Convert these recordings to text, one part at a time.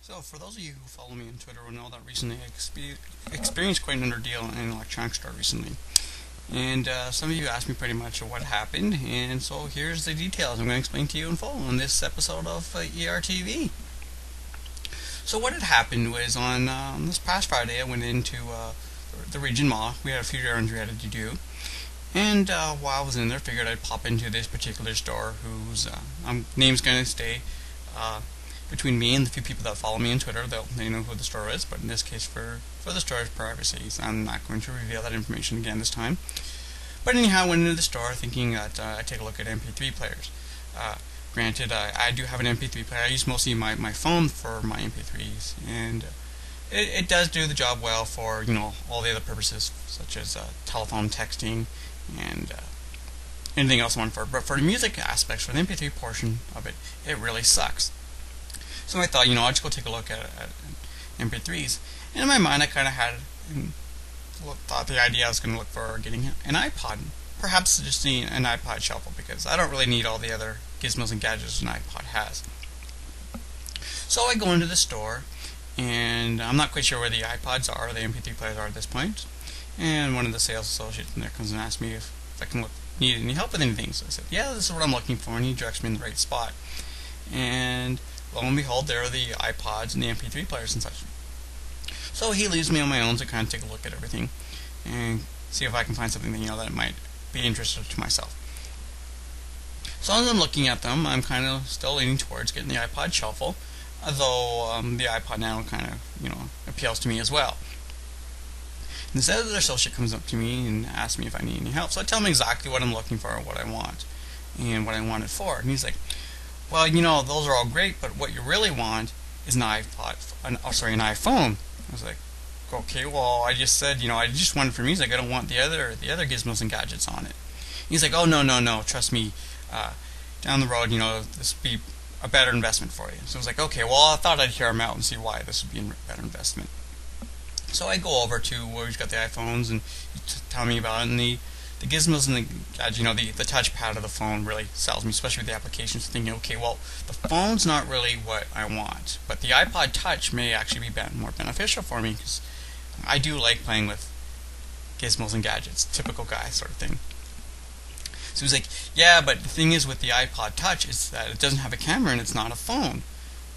So, for those of you who follow me on Twitter will know that recently I experienced quite an ordeal in an electronics store recently. And some of you asked me pretty much what happened, and so here's the details I'm going to explain to you in full on this episode of ERTV. So what had happened was on this past Friday I went into the Region Mall. We had a few errands we had to do. And while I was in there, I figured I'd pop into this particular store whose name's going to stay between me and the few people that follow me on Twitter. They know who the store is, but in this case, for the store's privacy, I'm not going to reveal that information again this time. But anyhow, I went into the store thinking that I'd take a look at MP3 players. Granted, I do have an MP3 player. I use mostly my phone for my MP3s, and it does do the job well for all the other purposes, such as telephone, texting, and anything else I want for it. But for the music aspects, for the MP3 portion of it, it really sucks. So I thought, I'll just go take a look at MP3s. And in my mind, I kind of thought the idea I was going to look for getting an iPod. Perhaps just an iPod shuffle, because I don't really need all the other gizmos and gadgets an iPod has. So I go into the store, and I'm not quite sure where the iPods are, or the MP3 players are at this point. And one of the sales associates in there comes and asks me if I need any help with anything. So I said, yeah, this is what I'm looking for, and he directs me in the right spot. And lo and behold, there are the iPods and the MP3 players and such. So he leaves me on my own to kind of take a look at everything and see if I can find something that might be interesting to myself. So as I'm looking at them, I'm kind of still leaning towards getting the iPod Shuffle, although the iPod Nano kind of appeals to me as well. And this other associate comes up to me and asks me if I need any help. So I tell him exactly what I'm looking for and what I want and what I want it for. And he's like, well, those are all great, but what you really want is an iPhone. I was like, okay, well, I just said, I just want it for music. I don't want the other gizmos and gadgets on it. He's like, oh, no, trust me. Down the road, this would be a better investment for you. So I was like, okay, well, I thought I'd hear him out and see why this would be a better investment. So I go over to where he's got the iPhones, and he's telling me about it, and the gizmos and the gadgets, the touchpad of the phone really sells me, especially with the applications. Thinking, okay, well, the phone's not really what I want, but the iPod Touch may actually be more beneficial for me, because I do like playing with gizmos and gadgets, typical guy sort of thing. So he's like, yeah, but the thing is with the iPod Touch is that it doesn't have a camera and it's not a phone.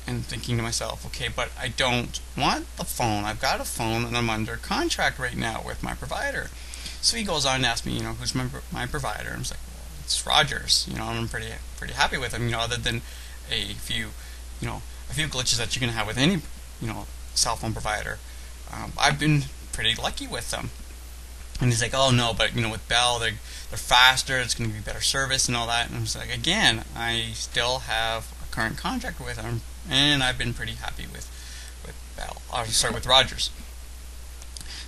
And thinking to myself, okay, but I don't want the phone. I've got a phone and I'm under contract right now with my provider. So he goes on and asks me, who's my provider? And I was like, well, it's Rogers. I'm pretty happy with him. Other than a few glitches that you can have with any, cell phone provider. I've been pretty lucky with them. And he's like, oh no, but with Bell, they're faster. It's going to be better service and all that. And I was like, again, I still have a current contract with them, and I've been pretty happy with with Rogers.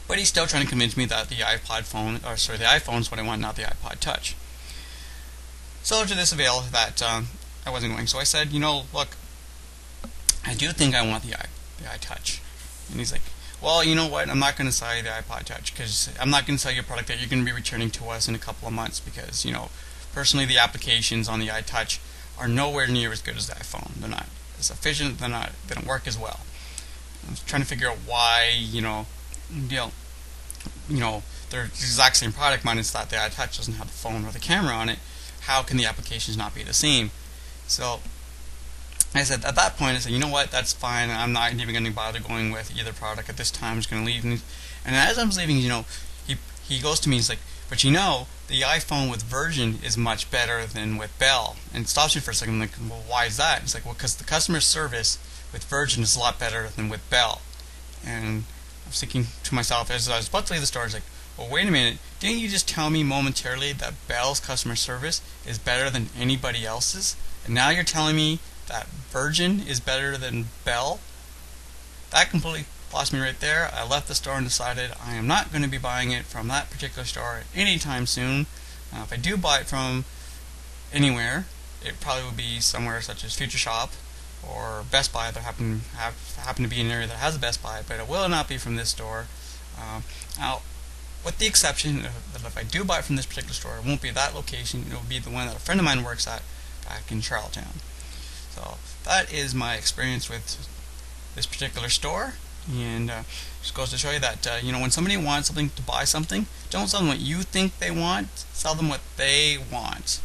But he's still trying to convince me that the iPhone's what I want, not the iPod Touch. So to this avail that I wasn't going. So I said, look, I do think I want the iTouch. And he's like, well, you know what, I'm not going to sell you the iPod Touch, because I'm not going to sell you a product that you're going to be returning to us in a couple of months, because, personally the applications on the iTouch are nowhere near as good as the iPhone. They're not as efficient, they don't work as well. I'm trying to figure out why, they're the exact same product, minus that the iTouch doesn't have the phone or the camera on it. How can the applications not be the same? So I said, at that point, I said, you know what, that's fine. I'm not even going to bother going with either product at this time. I'm just going to leave. And as I was leaving, he goes to me, he's like, but the iPhone with Virgin is much better than with Bell. And stops me for a second. I'm like, well, why is that? He's like, well, because the customer service with Virgin is a lot better than with Bell. And I was thinking to myself, as I was about to leave the store, I was like, well, wait a minute. Didn't you just tell me momentarily that Bell's customer service is better than anybody else's? And now you're telling me that Virgin is better than Bell? That completely lost me right there. I left the store and decided I am not going to be buying it from that particular store anytime soon. If I do buy it from anywhere, it probably would be somewhere such as Future Shop or Best Buy that happen to be in an area that has a Best Buy, but it will not be from this store. Now, with the exception that if I do buy it from this particular store, it won't be that location. It will be the one that a friend of mine works at back in Charlottetown. So that is my experience with this particular store. And just goes to show you that when somebody wants something to buy something, don't sell them what you think they want, sell them what they want.